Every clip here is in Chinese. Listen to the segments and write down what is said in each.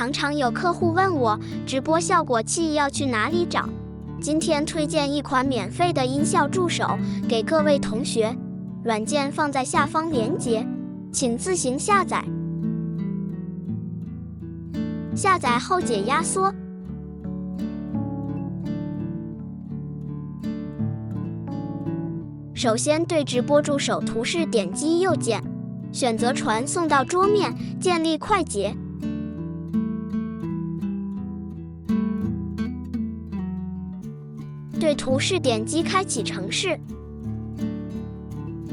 常常有客户问我，直播效果器要去哪里找？今天推荐一款免费的音效助手给各位同学，软件放在下方链接，请自行下载。下载后解压缩。首先对直播助手图示点击右键，选择传送到桌面，建立快捷。对图示点击开启程式。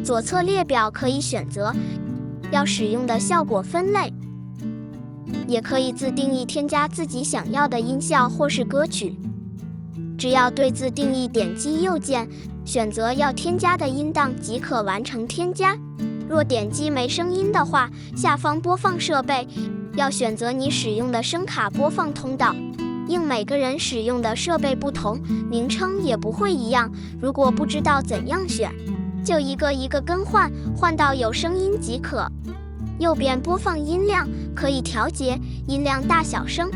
左侧列表可以选择要使用的效果分类，也可以自定义添加自己想要的音效或是歌曲。只要对自定义点击右键，选择要添加的音档即可完成添加。若点击没声音的话，下方播放设备要选择你使用的声卡播放通道。因每个人使用的设备不同，名称也不会一样。如果不知道怎样选，就一个一个更换，换到有声音即可。右边播放音量可以调节音量大小声。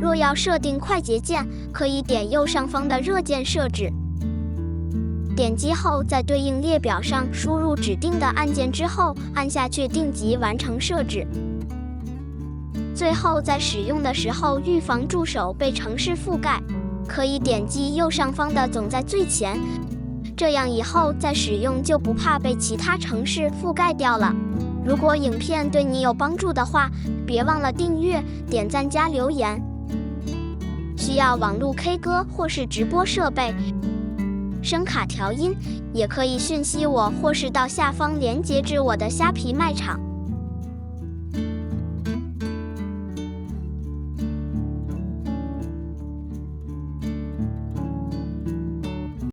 若要设定快捷键，可以点右上方的热键设置。点击后，在对应列表上输入指定的按键之后，按下确定即完成设置。最后，在使用的时候预防助手被程式覆盖，可以点击右上方的总在最前，这样以后再使用就不怕被其他程式覆盖掉了。如果影片对你有帮助的话，别忘了订阅、点赞加留言。需要网路 K 歌或是直播设备、声卡调音，也可以讯息我或是到下方连结至我的虾皮卖场。